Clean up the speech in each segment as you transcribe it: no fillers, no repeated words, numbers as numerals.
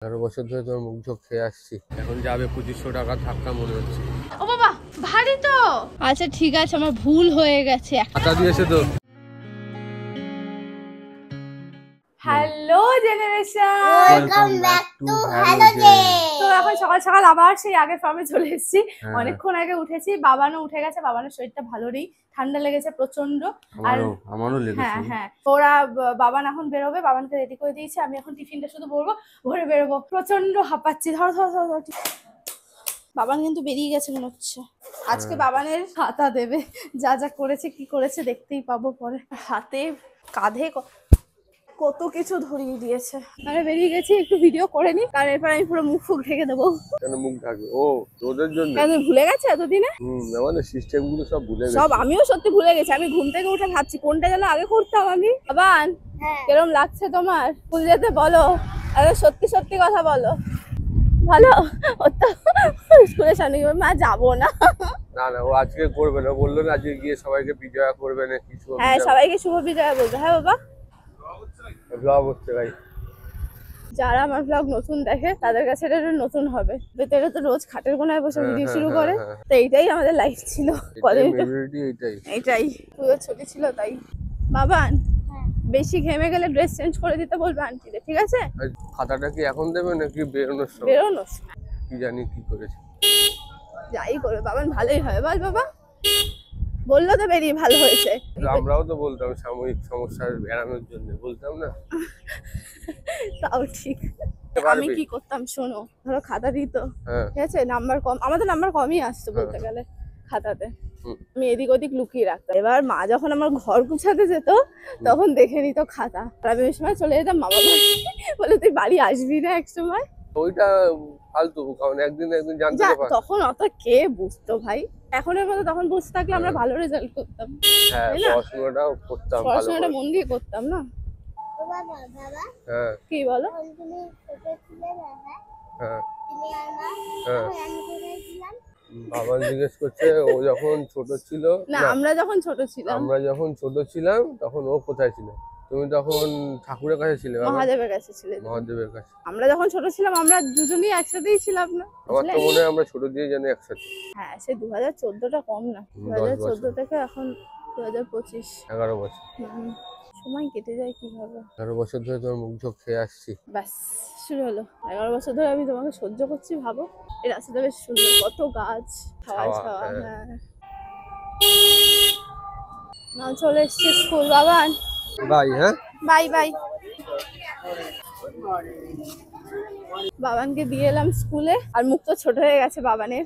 11 বছর ধরে তোর মুখ ঝোঁক খেয়ে আসছি, এখন যাবে 2500 টাকা ধাক্কা মনে হচ্ছে। ও বাবা ভারী তো। আচ্ছা ঠিক আছে, আমার ভুল হয়ে গেছে। টাকা দিয়েছে তো। Hello generation, welcome back to hello day. তো এখন সকাল সকাল আবার সেই আগের ফর্মে চলে এসেছি। অনেকক্ষণ আগে উঠেছি, বাবানও উঠে গেছে, বাবানের শরীরটা ভালো নেই, ঠান্ডা লেগেছে প্রচন্ড। আর আমারও লেগেছে। হ্যাঁ, ওরা বাবান এখন বেরোবে, বাবানকে রেডি করে দিয়েছে, আমি এখন টিফিনটা শুধু ভরবো, ভরে বেরোবো। প্রচন্ড হাঁপাচ্ছি, ধরো ধরো ধরো। বাবান কিন্তু বেরিয়ে গেছে মনে হচ্ছে। আজকে বাবানের খাতা দেবে, যা যা করেছে কি করেছে দেখতেই পাবো পরে। হাতে কাঁধে কত কিছু ধরিয়ে দিয়েছে। আমি বেরিয়ে গেছি, একটু ভিডিও করে নি, কারণ এরপর আমি পুরো মুখ ফুক ঢেকে দেবো। কেন মুখ ঢাকবে? ও তোদের জন্য। কেন ভুলে গেছে এতদিনে? আমাদের সিস্টেম গুলো সব ভুলে গেছে। সব আমিও সত্যি ভুলে গেছি। আমি ঘুম থেকে উঠে ভাবছি কোনটা যেন আগে করতাম আমি। বাবান কিরম লাগছে তোমার? স্কুল যেতে বলো, আরে সত্যি সত্যি কথা বলো। ভালো স্কুলের সামনে মা যাবো না। না না, ও আজকে করবে না, বললো না আজকে গিয়ে সবাইকে বিজয়া করবে না কিছু। হ্যাঁ সবাইকে শুভ বিজয়া বলবে। হ্যাঁ বাবা, ব্লগ হচ্ছে ভাই। যারা আমার ব্লগ নতুন দেখে তাদের কাছে এটা নতুন হবে। ভেতরে তো রোজ খাটের কোনায় বসে ভিডিও শুরু করে, তো এইটাই আমাদের লাইফ ছিল। এইটাই পুরো ছুটি ছিল তাই। বাবান বেশি ঘেমে গেলে ড্রেস চেঞ্জ করে দিতে বলবে আন্টিদের, ঠিক আছে? খাতাটা কি এখন দেবে নাকি বেরোনোর সময়? বেরোনোর সময় কি জানি কি করেছে। যাই করবে বাবান ভালোই হয়, বল বাবা। বললো তো বেরিয়ে ভালো হয়েছে। আমরাও তো বলতাম সাময়িক সমস্যার এড়ানোর জন্য, বলতাম না? তাও ঠিক। আমি কি করতাম শোনো, ধরো খাতা দিত, ঠিক আছে, নাম্বার কম, আমাদের নাম্বার কমই আসতো বলতে গেলে খাতাতে। আমি এদিক ওদিক লুকিয়ে রাখতাম। এবার মা যখন আমার ঘর গুছাতে যেত তখন দেখে নিত খাতা। আমি ওই সময় চলে যেতাম, মা বাবা বলে তুই বাড়ি আসবি না এক সময়। ওইটা ফালতু, কারণ একদিন জানতে পারতাম। তখন অত কে বুঝতো ভাই, এখনের মতো তখন বুঝতে থাকলে আমরা ভালো রেজাল্ট করতাম। হ্যাঁ পড়াশোনাটাও করতাম, পড়াশোনাটা মন দিয়ে করতাম না। হ্যাঁ কি বলো? হ্যাঁ হ্যাঁ বাবা জিজ্ঞেস করছে ও যখন ছোট ছিল না, আমরা যখন ছোট ছিলাম তখন ও কোথায় ছিল? তুমি তখন ঠাকুরের কাছে ছিলে? মহাদেবের কাছে ছিলে। মহাদেবের কাছে। আমরা যখন ছোট ছিলাম আমরা দুজনেই একসাথেই ছিলাম না? আমার তো মনে হয় আমরা ছোট দিয়ে জানি একসাথে। হ্যাঁ সে 2014টা কম না, 2014 থেকে এখন 2025, 11 বছর। সময় কেটে যায় কিভাবে। 11 বছর ধরে তোর মুখ ঝোঁক খেয়ে আসছি। ব্যাস শুরু হলো। 11 বছর ধরে আমি তোমাকে সহ্য করছি, ভাবো। এই রাস্তাটা বেশ সুন্দর, কত গাছ, হাওয়া ছাওয়া। হ্যাঁ না, চলে এসছি স্কুল। বাবান বাই। হ্যাঁ বাই বাই। বাবানকে দিয়ে এলাম স্কুলে, আর মুখ তো ছোট হয়ে গেছে বাবানের।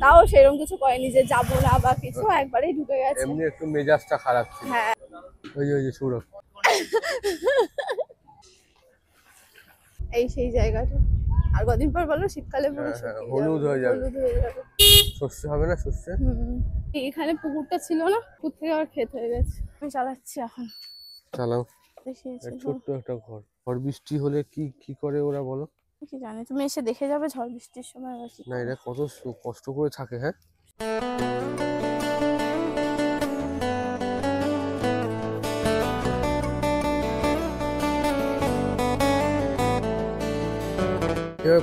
তাও সেরকম কিছু করেনি যে যাবো না বা কিছু, একবারেই ঢুকে গেছে। এমনি একটু মেজাজটা খারাপ ছিল। হ্যাঁ ওই যে শুরু এই সেই জায়গাটা। আর কদিন পর বলো শীতকালে পুরো হলুদ হয়ে যাবে। শস্য হবে না? শস্য এখানে পুকুরটা ছিল না, পুকুর থেকে আবার ক্ষেত হয়ে গেছে। আমি চালাচ্ছি এখন। চালাও। ছোট্ট একটা ঘর, ঝড় বৃষ্টি হলে কি করে ওরা বলো? কি জানি, তুমি এসে দেখে যাবে ঝড় বৃষ্টির সময়। না এরা কত কষ্ট করে থাকে। হ্যাঁ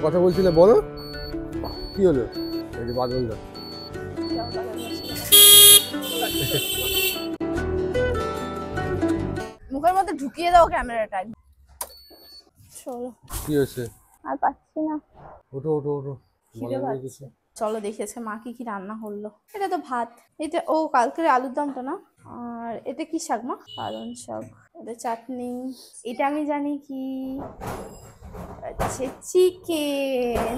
কথা বলছিলে, বলো কি হলো? এই যে বাদলদা মুখের মধ্যে ঢুকিয়ে দাও ক্যামেরাটা। চলো। কি হয়েছে? আর পাচ্ছি না। ওঠো ওঠো ওঠো। চলো দেখেছে মা কি রান্না করলো। এটা তো ভাত, এটা ও কালকের আলুর দমটা না। আর এটা কি শাক মা? পালং শাক। এটা চাটনি। এটা আমি জানি কি, আচ্ছা চিকেন।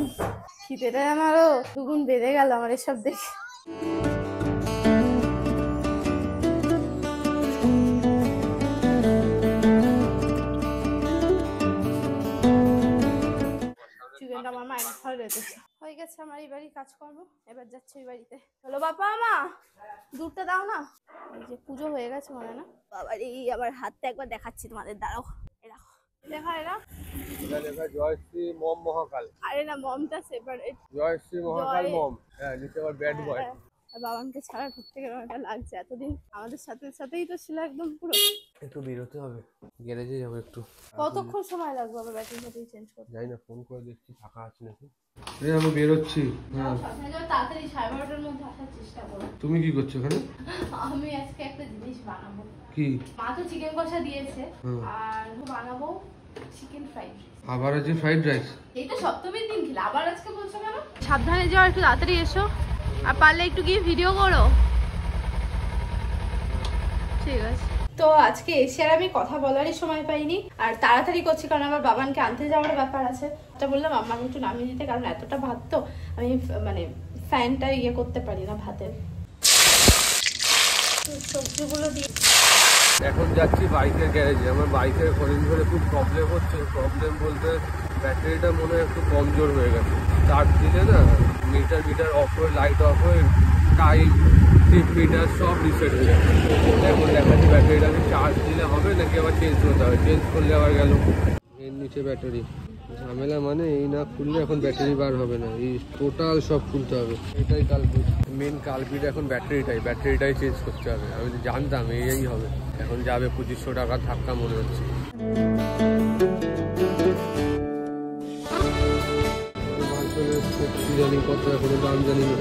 খিদেটা আমারও দুগুণ বেড়ে গেল আমার এসব দেখে। চিকেনটা আমার মায়ের ঘরে রেখেছে। হয়ে গেছে আমার এই বাড়ির কাজকর্ম, এবার যাচ্ছে ওই বাড়িতে। হলো বাবা মা দুধটা দাও না। এই যে পুজো হয়ে গেছে মনে না? বাবার এই আবার হাতটা একবার দেখাচ্ছি তোমাদের, দাঁড়াও। লেখা এরা লেখা জয়শ্রী মম মহাকাল। আরে না, মমটা সেপারেট। জয়শ্রী মহাকাল মম। হ্যাঁ নিচে আবার ব্যাড বয়। আর বাবানকে ছাড়া ঢুকতে গেলে একটা লাগছে, এতদিন আমাদের সাথেই তো ছিল একদম পুরো। একটু বেরোতে হবে, গ্যারেজে যাবো একটু। কতক্ষণ সময় লাগবে আবার ব্যাটারি চেঞ্জ করতে? যাই না, ফোন করে দেখছি ফাঁকা আছে নাকি। আমি বেরোচ্ছি। তাড়াতাড়ি 12:30টার মধ্যে আসার চেষ্টা করো। তুমি কি করছো এখানে? আমি আজকে একটা জিনিস বানাবো। কি? মা তো চিকেন কষা দিয়েছে, আর বানাবো চিকেন ফ্রাইড রাইস। আবার আজ ফ্রাইড রাইস? এই তো সপ্তমীর দিন খেলে, আবার আজকে বলছো কেন? সাবধানে যাও, একটু তাড়াতাড়ি এসো, আর পারলে একটু গিয়ে ভিডিও করো। ঠিক আছে। তো আজকে এসে আর আমি কথা বলারই সময় পাইনি, আর তাড়াতাড়ি করছি কারণ আমার বাবানকে আনতে যাওয়ার ব্যাপার আছে। এটা বললাম আম্মা একটু নামিয়ে দিতে, কারণ এতটা ভাত তো আমি মানে ফ্যানটা ইয়ে করতে পারি না ভাতের। সবজিগুলো দিয়ে এখন যাচ্ছি বাইকের গ্যারেজে। আমার বাইকের কদিন ধরে খুব প্রবলেম হচ্ছে। প্রবলেম বলতে ব্যাটারিটা মনে হয় একটু কমজোর হয়ে গেছে। চার্জ দিলে না মিটার অফ হয়ে, লাইট অফ হয়ে, টাইম ট্রিপ মিটার সব রিসেট হয়ে যাবে। এখন দেখাচ্ছি ব্যাটারিটা আমি চার্জ দিলে হবে নাকি আবার চেঞ্জ করতে হবে। চেঞ্জ করলে আবার গেল এর নিচে ব্যাটারি। ঝামেলা মানে এই না খুললে এখন ব্যাটারি বার হবে না, এই টোটাল সব খুলতে হবে। এটাই কালপিট, মেন কালপিট এখন ব্যাটারিটাই চেঞ্জ করতে হবে। আমি জানতাম এই হবে। এখন যাবে 2500 টাকা ধাক্কা মনে হচ্ছে। জানি কত এখনো দাম জানি না।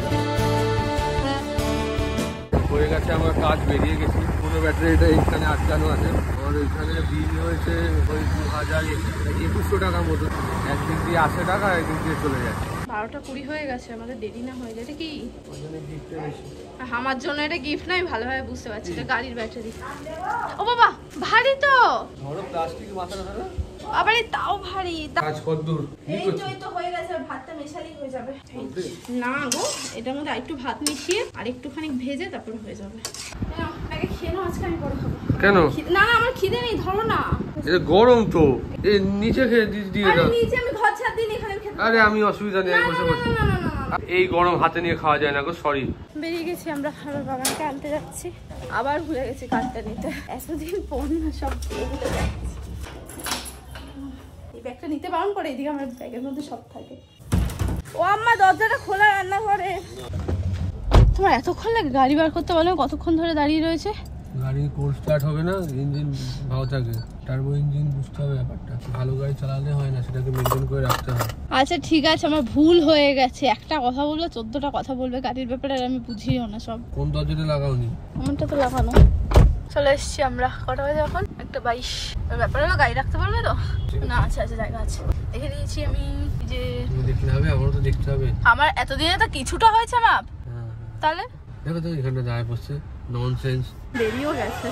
হয়ে গেছে আমার কাজ, বেরিয়ে গেছি। পুরো ব্যাটারিটা এইখানে আটকানো আছে। আমার ওইখানে বিল হয়েছে ওই 2100 টাকা মতো। একদিক দিয়ে 80 টাকা, একদিক দিয়ে চলে যাচ্ছে। 12:20 হয়ে গেছে, আমাদের দেরি না হয়ে যায়। এটা কি আমার জন্য? এটা গিফট নয়, ভালোভাবে বুঝতে পারছি। এটা গাড়ির ব্যাটারি। ও বাবা, ভারী তো। ধরো প্লাস্টিক মাথা না ধরো। আবার তাও ভারী। কাজ কতদূর? এই তো হয়ে গেছে, ভাতটা মেশালেই হয়ে যাবে। না গো, এটার মধ্যে একটু ভাত মিশিয়ে আর একটুখানি ভেজে তারপর হয়ে যাবে। আগে খেয়ে নাও, আজকে আমি পরে খাবো। কেন? না আমার খিদে নেই, ধরো না। এটা গরম তো, এই নিচে খেয়ে দিয়ে দাও। নিচে আমি ঘর ছাড় দিই, এখানে খেতে। আরে আমি অসুবিধা নেই, বসে বসে। এই গরম হাতে নিয়ে খাওয়া যায় না গো, সরি। বেরিয়ে গেছি আমরা, আমার বাবাকে আনতে যাচ্ছি। আবার ভুলে গেছি কার্ডটা নিতে। এতদিন পর না সব ভুলে যাচ্ছি। এই ব্যাগটা নিতে বারণ করে, এদিকে আমার ব্যাগের মধ্যে সব থাকে। ও আম্মা, দরজাটা খোলা রান্নাঘরে। তোমার এতক্ষণ লাগে গাড়ি বার করতে? বলো কতক্ষণ ধরে দাঁড়িয়ে রয়েছে। গাড়ি কোল্ড স্টার্ট হবে না, ইঞ্জিন ভালো থাকে। টার্বো ইঞ্জিন বুঝতে হবে ব্যাপারটা। ভালো গাড়ি চালালে হয় না, সেটাকে মেনটেন করে রাখতে হয়। আচ্ছা ঠিক আছে, আমার ভুল হয়ে গেছে। একটা কথা বললে 14টা কথা বলবে গাড়ির ব্যাপারে, আর আমি বুঝিও না সব। কোন দরজাটা লাগাওনি? আমারটা তো লাগানো। চলে এসছি আমরা। কটা বাজে এখন? 1:22। ব্যাপারে গাড়ি রাখতে পারবে তো? না, আচ্ছা জায়গা আছে। দেখে দিয়েছি আমি। যে দেখতে হবে, আমারও তো দেখতে হবে। আমার এতদিনে তো কিছুটা হয়েছে মাপ। তাহলে দেখো তো এখানে দাঁড়ায় পড়ছে, ননসেন্স। বেরিয়েও গেছে।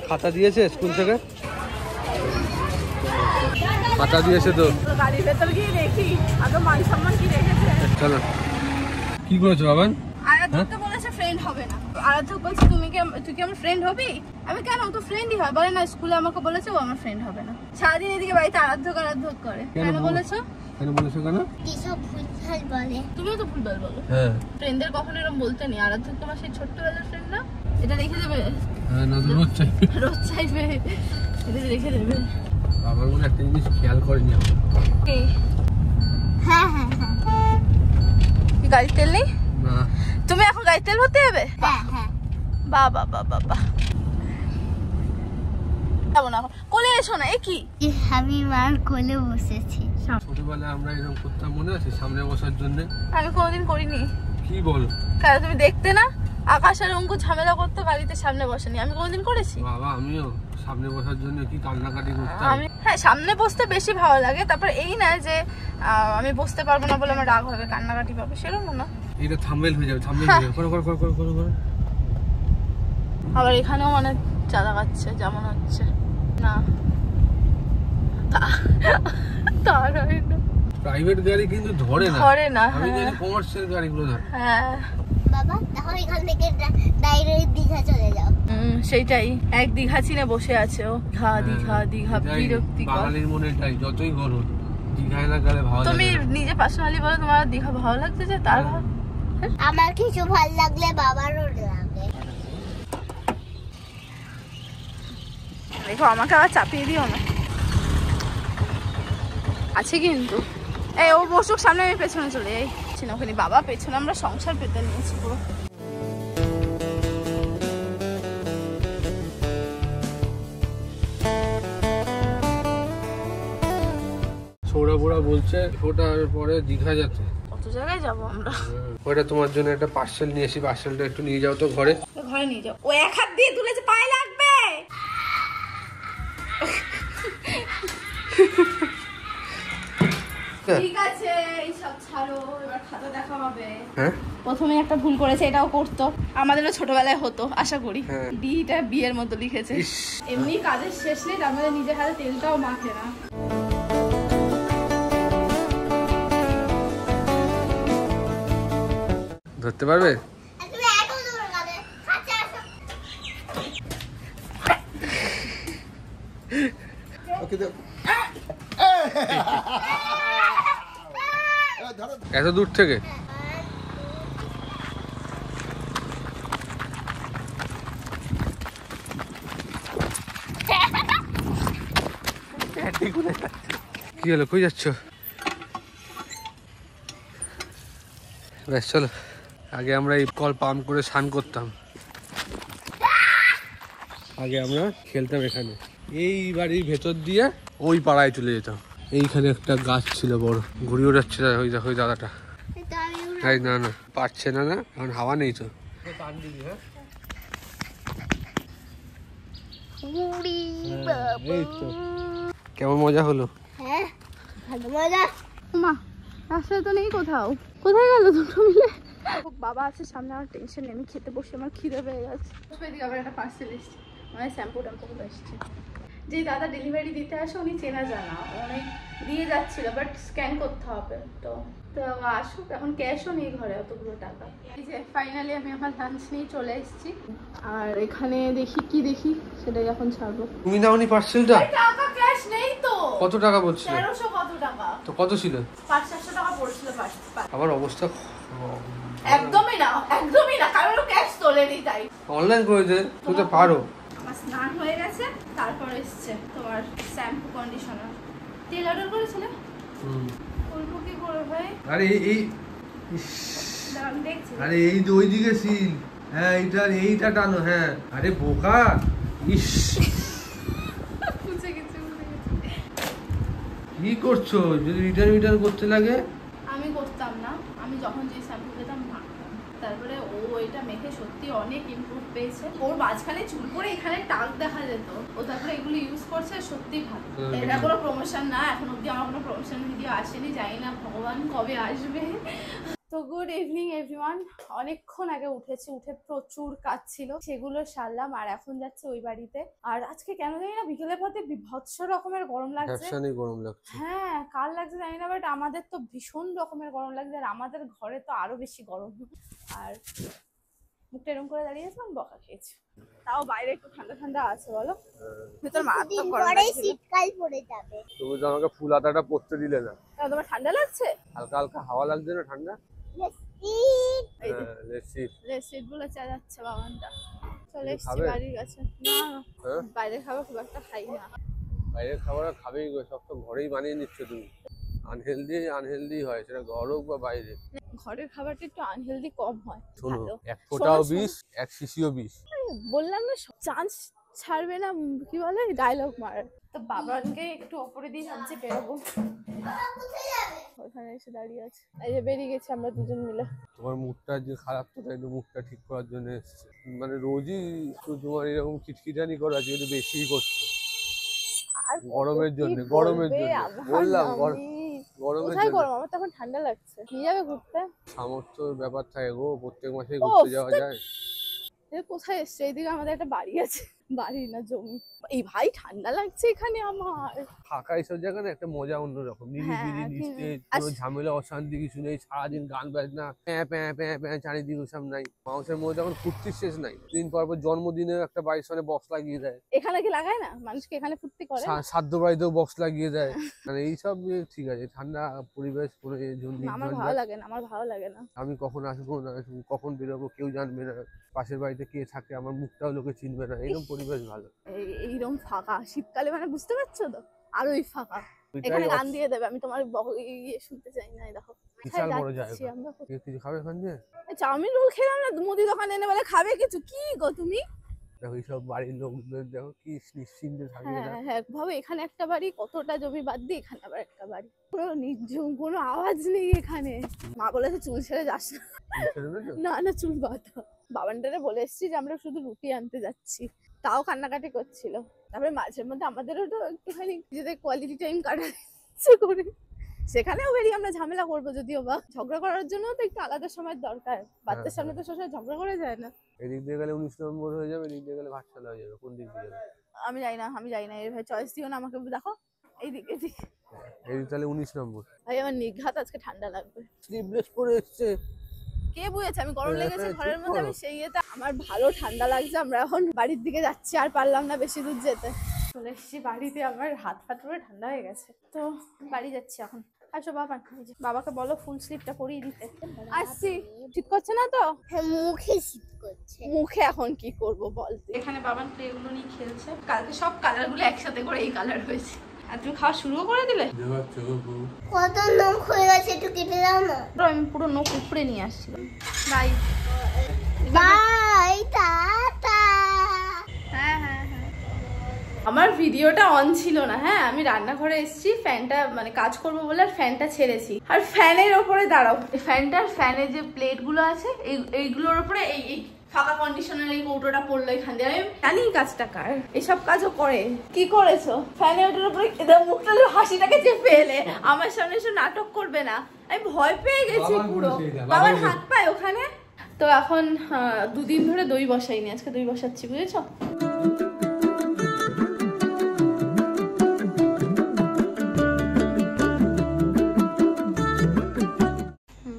খাতা দিয়েছে স্কুল থেকে? খাতা দিয়েছে তো। গাড়ির ভেতর গিয়ে দেখি আগে মান সম্মান কি রেখেছে। চলো। কি করেছো বাবান? আরাধ্যক তো বলেছে ফ্রেন্ড হবে না। আরাধ্যক বলছে তুই কি আমার ফ্রেন্ড হবি? আমি কেন, ও তো ফ্রেন্ডই হয়। বলে না, স্কুলে আমাকে বলেছে ও আমার ফ্রেন্ড হবে না। সারাদিন এদিকে বাড়িতে আরাধ্যক করে। কেন বলেছো? কেন বলেছো কেন? কি সব ভুলভাল বলে। তুমিও তো ভুলভাল বলো। হ্যাঁ, ফ্রেন্ডদের কখনো এরকম বলতে নেই। আরাধ্যক তোমার সেই ছোট্টবেলার ফ্রেন্ড না? এটা রেখে দেবে। হ্যাঁ, না রোজ চাইবে। রোজ চাইবে, এটা রেখে দেবে। বাবার মনে একটা জিনিস খেয়াল করেনি। কি? হ্যাঁ হ্যাঁ হ্যাঁ। গাড়ি তেল নেই? না। তুমি এখন গাড়ি তেল ভরতে যাবে? হ্যাঁ হ্যাঁ। বাবা বাবা বাবা, যাবো না এখন। কোলে এসো না। এ কি? আমি মার কোলে বসেছি। ছোটবেলায় আমরা এরকম করতাম, মনে আছে? সামনে বসার জন্য। আমি কোনোদিন করিনি। কি বল? কারণ তুমি দেখতে না, আকাশ আর অঙ্কু ঝামেলা করতো গাড়িতে সামনে বসেনি। আমি কোনোদিন করেছি? বাবা আমিও সামনে বসার জন্য কি কান্নাকাটি করতাম। আমি হ্যাঁ, সামনে বসতে বেশি ভালো লাগে। তারপর এই না যে আমি বসতে পারবো না বলে আমার রাগ হবে, কান্নাকাটি পাবে, সেরকম না। এটা থাম্বনেল হয়ে যাবে, থাম্বনেল হয়ে যাবে। করো। আবার এখানেও অনেক চাঁদা খাচ্ছে, যেমন হচ্ছে না। তার হয় না। প্রাইভেট গাড়ি কিন্তু ধরে না। আমি জানি কমার্শিয়াল গাড়িগুলো ধরে। হ্যাঁ বাবা, তাহলে এখান থেকে ডাইরেক্ট দীঘা চলে যাও। সেইটাই। এক দীঘা চিনে বসে আছে ও। দীঘা বিরক্তি। বাঙালির মনে এটাই, যতই গরম দীঘায় না গেলে ভালো লাগে। তুমি নিজে পার্সোনালি বলো তোমার দীঘা ভালো লাগছে? যে তার আমার কিছু ভালো লাগলে বাবারও লাগে। দেখো, আমাকে আবার চাপিয়ে দিও না। আছে কিন্তু এই ও বসুক সামনে, আমি পেছনে চলে যাই। পারছি না ওখানে, বাবা পেছনে আমরা সংসার পেতে নিয়েছি পুরো। ছোড়া বোড়া বলছে ওটার পরে দীঘা যেতে। কত জায়গায় যাবো আমরা। ওটা তোমার জন্য একটা পার্সেল নিয়ে এসি, পার্সেলটা একটু নিয়ে যাও তো ঘরে। ঘরে নিয়ে যাও। ও এক হাত দিয়ে তুলেছে, পায়ে লাগবে। ঠিক আছে, এইসব ছাড়ো, এবার খাতা দেখা হবে। হ্যাঁ, প্রথমে একটা ভুল করেছে, এটাও করতো, আমাদেরও ছোটবেলায় হতো আশা করি। হ্যাঁ। ডিটা বিয়ের মতো লিখেছে। এমনি কাজের শেষ নেই, আমাদের নিজের হাতে তেলটাও মাখে না। ধরতে পারবে? তুমি এত দূর গেলে কাছে আসো। এত দূর থেকে? কি হলো, কই যাচ্ছ? ব্যাস চলো, আগে আমরা এই কল পাম্প করে স্নান করতাম, আগে আমরা খেলতাম এখানে, এই বাড়ির ভেতর দিয়ে ওই পাড়ায় চলে যেতাম। এইখানে একটা গাছ ছিল বড়, ঘুরে ওড়াচ্ছে ওই দেখো ওই দাদাটা। এই না না পারছে না, না এখন হাওয়া নেই তো। এই তো কেমন মজা হলো। হ্যাঁ, ভালো মজা। মা রাস্তায় তো নেই কোথাও, কোথায় গেল দুটো মিলে? বাবা আছে সামনে, আমার টেনশন নেই, আমি খেতে বসে, আমার খিদে পেয়ে গেছে। এদিকে আবার একটা পার্সেল এসছে, মানে শ্যাম্পু ট্যাম্পু গুলো এসছে। যে দাদা ডেলিভারি দিতে আসে উনি চেনা জানা, অনেক দিয়ে যাচ্ছিল, বাট স্ক্যান করতে হবে, তো তো আসুক, এখন ক্যাশও নেই ঘরে অতগুলো টাকা। এই যে ফাইনালি আমি আমার লাঞ্চ নিয়ে চলে এসেছি, আর এখানে দেখি কি দেখি সেটাই এখন ছাড়বো। তুমি নাওনি পার্সেলটা? টাকা ক্যাশ নেই তো। কত টাকা বলছিল? 1300 কত টাকা, তো কত ছিল? 500 টাকা পড়ছিল। আমার অবস্থা একদমই না, একদমই না, কারণ ক্যাশ তোলেনি, তাই অনলাইন করে দে, তুই তো পারো। আমার স্নান হয়ে গেছে, তারপর এসছে তোমার শ্যাম্পু কন্ডিশনার। তেল অর্ডার করেছিলে? করবো কি করে ভাই? আরে এই দাঁড়ান দেখছি। আরে এই যে ওইদিকে সিল, হ্যাঁ এইটা টানো, হ্যাঁ। আরে বোকা, ইস বুঝে গেছি। কি করছো? যদি রিটার্ন করতে লাগে। আমি করতাম না, আমি যখন যে শ্যাম্পু খেতাম মাখতাম, তারপরে ও এটা মেখে সত্যি অনেক ইমপ্রুভ পেয়েছে। ওর মাঝখানে চুল পরে এখানে টাক দেখা যেত, ও তারপরে এগুলো ইউজ করছে, সত্যি ভালো। এটা কোনো প্রমোশন না, এখন অব্দি আমার কোনো প্রমোশন ভিডিও আসেনি, জানি না ভগবান কবে আসবে। তো গুড ইভিনিং এভরিওয়ান। অনেকক্ষণ আগে উঠেছি, উঠে প্রচুর কাজ ছিল, সেগুলো সারলাম, আর এখন যাচ্ছে ওই বাড়িতে। আর আজকে কেন জানি না বিকেলের পথে বিভৎস রকমের গরম লাগছে। গরম লাগছে। হ্যাঁ, কার লাগছে জানি না, বাট আমাদের তো ভীষণ রকমের গরম লাগছে, আর আমাদের ঘরে তো আরো বেশি গরম। আর মুখটা এরকম করে দাঁড়িয়েছিলাম, বকা খেয়েছি। তাও বাইরে একটু ঠান্ডা ঠান্ডা আছে, বলো। ভেতর মারাত্মক গরম লাগছে। শীতকাল পড়ে যাবে। তুমি তো আমাকে ফুল হাতাটা পরতে দিলে না। তোমার ঠান্ডা লাগছে? হালকা হালকা হাওয়া লাগছে না, ঠান্ডা। রেসিট গুলো চালাচ্ছে বাবানটা। চলে এসছি খাবে? বাড়ির কাছে। না বাইরে খাবার খুব একটা খাই না। বাইরের খাবার খাবেই গো, সব তো ঘরেই বানিয়ে নিচ্ছ তুমি। আনহেলদি হয়, সেটা ঘর হোক বা বাইরে। ঘরের খাবারটা একটু আনহেলদি কম হয়। শোনো, ভালো। এক ফোঁটাও বিষ, এক শিশিও বিষ। বললাম না, চান্স ছাড়বে না, কি বলে ডায়লগ মার। তো বাবাকে একটু ওপরে দিয়ে ভাবছি বেরোবো, ওখানে এসে দাঁড়িয়ে আছে। এই যে বেরিয়ে গেছি আমরা দুজন মিলে। তোমার মুখটা যে খারাপ, তো তাই মুখটা ঠিক করার জন্য এসেছে। মানে রোজই একটু তোমার এরকম খিটখিটানি করা, যেহেতু বেশি করছো আর গরমের জন্য। গরমের জন্য বললাম, গরমের জন্য। গরম, আমার তখন ঠান্ডা লাগছে। নিয়ে যাবে ঘুরতে? সামর্থ্যের ব্যাপার থাকে গো, প্রত্যেক মাসে ঘুরতে যাওয়া যায়। কোথায় এসছে? এইদিকে আমাদের একটা বাড়ি আছে, বাড়ি না জমি। এই ভাই ঠান্ডা লাগছে এখানে আমার। ফাঁকা এইসব জায়গায় না একটা মজা অন্যরকম, নিরিবিলি নিস্তেজ, কোনো ঝামেলা অশান্তি কিছু নেই, সারাদিন গান বাজনা প্যাঁ প্যাঁ প্যাঁ প্যাঁ চারিদিকে, ওসব নাই। মানুষের মধ্যে এখন ফুর্তির শেষ নাই। দিন পর পর জন্মদিনে একটা বাড়ির সামনে বক্স লাগিয়ে দেয়। এখানে কি লাগায় না মানুষকে? এখানে ফুর্তি করে। শ্রাদ্ধ বাড়িতেও বক্স লাগিয়ে দেয়। মানে এইসব ঠিক আছে, ঠান্ডা পরিবেশ কোনো আমার ভালো লাগে না, আমার ভালো লাগে না। আমি কখন আসবো না আসবো, কখন বেরোবো কেউ জানবে না, পাশের বাড়িতে কে থাকে আমার মুখটাও লোকে চিনবে না, এরকম পরিবেশ ভালো। এইরকম ফাঁকা শীতকালে, মানে বুঝতে পারছো তো, আরোই ফাঁকা। এখানে গান দিয়ে দেবে, আমি তোমার ইয়ে শুনতে চাই না। দেখো বিশাল বড় যাচ্ছি জায়গা। আমরা। কিছু খাবে এখান দিয়ে? চাউমিন রোল খেলাম না, মুদি দোকানে এনে বলে খাবে কিছু। কি গো তুমি? দেখো এইসব বাড়ির লোকদের দেখো কি নিশ্চিন্তে থাকে এরা। হ্যাঁ হ্যাঁ, ভাবে এখানে একটা বাড়ি, কতটা জমি বাদ দিয়ে এখানে আবার একটা বাড়ি, পুরো নির্জন, কোনো আওয়াজ নেই এখানে। মা বলেছে চুল ছেড়ে যাস না। ছেড়ে দেবে? না না, চুল বাঁধা। বাবানটারে বলে এসেছি যে আমরা শুধু রুটি আনতে যাচ্ছি, তাও কান্নাকাটি করছিল। তারপরে মাঝে মধ্যে আমাদেরও তো একটুখানি নিজেদের কোয়ালিটি টাইম কাটাতে ইচ্ছে করে। সেখানেও বেরিয়ে আমরা ঝামেলা করবো, যদিও বা ঝগড়া করার জন্য তো একটু আলাদা সময়ের দরকার। বাচ্চার সামনে তো সবসময় ঝগড়া করা যায় না। এদিক দিয়ে গেলে 19 নম্বর হয়ে যাবে, এদিক দিয়ে গেলে ভাটশালা হয়ে যাবে। কোন দিক দিয়ে যাবে? আমি যাই না, এর ভাই চয়েস দিও না আমাকে, দেখো এইদিকে এদিক। এদিক তাহলে 19 নম্বর। ভাই আমার নিঘাত আজকে ঠান্ডা লাগবে। স্লিভলেস পরে এসছে। কে বুঝেছে আমি গরম লেগেছে হ্যাঁ, ঘরের ঠিক মধ্যে, আমি করো। সেই ইয়েতে আমার ভালো ঠান্ডা লাগছে। আমরা এখন বাড়ির দিকে যাচ্ছি, আর পারলাম না বেশি দূর যেতে। চলে এসেছি বাড়িতে, আমার হাত ফাত পুরো ঠান্ডা হয়ে গেছে। তো বাড়ি যাচ্ছি এখন। আসো বাবা, বাবাকে বলো ফুল স্লিভটা পরিয়ে দিতে। আসছি। ঠিক করছে না তো? হ্যাঁ, মুখে শীত করছে। মুখে এখন কি করব বলতে। এখানে বাবান প্লেগুলো নিয়ে খেলছে। কালকে সব কালারগুলো একসাথে করে এই কালার হয়েছে। আর তুমি খাওয়া শুরুও করে দিলে? কত নখ হয়ে গেছে, একটু কেটে দাও না। আমি পুরো নখ উপরে নিয়ে আসছিলাম। Bye bye, tata. হ্যাঁ হ্যাঁ হ্যাঁ। আমার ভিডিওটা অন ছিল না। হ্যাঁ, আমি রান্নাঘরে এসেছি, ফ্যানটা মানে কাজ করবো বলে আর ফ্যানটা ছেড়েছি। আর ফ্যানের ওপরে দাঁড়াও, ফ্যানের যে প্লেটগুলো আছে এইগুলোর ওপরে এই ফাঁকা কন্ডিশনার এই কৌটোটা পড়লো এখান দিয়ে। আমি জানি কাজটা কার, এসব কাজও করে। কি করেছো? ফ্যানের ওটার উপরে মুখটা হাসিটাকে চেপে এলে, আমার সামনে এসে নাটক করবে না। আমি ভয় পেয়ে গেছি পুরো। বাবার হাত পায় ওখানে। তো এখন 2 দিন ধরে দই বসাইনি, আজকে দই বসাচ্ছি, বুঝেছো?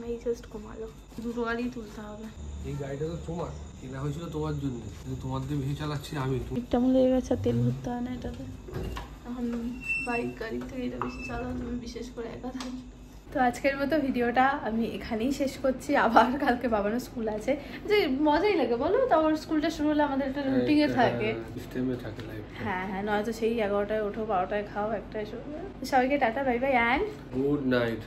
এই জাস্ট ঘুমালো, দুটো গাড়ি তুলতে হবে। এই গাড়িটা তো তোমার, কেনা হয়েছিল তোমার জন্য, কিন্তু তোমার দিয়ে বেশি চালাচ্ছি আমি। একটা মনে লেগে গেছে, তেল ভরতে হয় না এটাতে। এখন বাইক গাড়ি থেকে এটা বেশি চালাও তুমি, বিশেষ করে একা থাকি। তো আজকের মতো ভিডিওটা আমি এখানেই শেষ করছি। আবার কালকে বাবারও স্কুল আছে, যে মজাই লাগে বলো। তারপর স্কুলটা শুরু হলে আমাদের একটা রুটিনে থাকে। হ্যাঁ হ্যাঁ, নয়তো সেই 11টায় ওঠো, 12টায় খাও, 1টায় সবাইকে tata, bye bye and good night.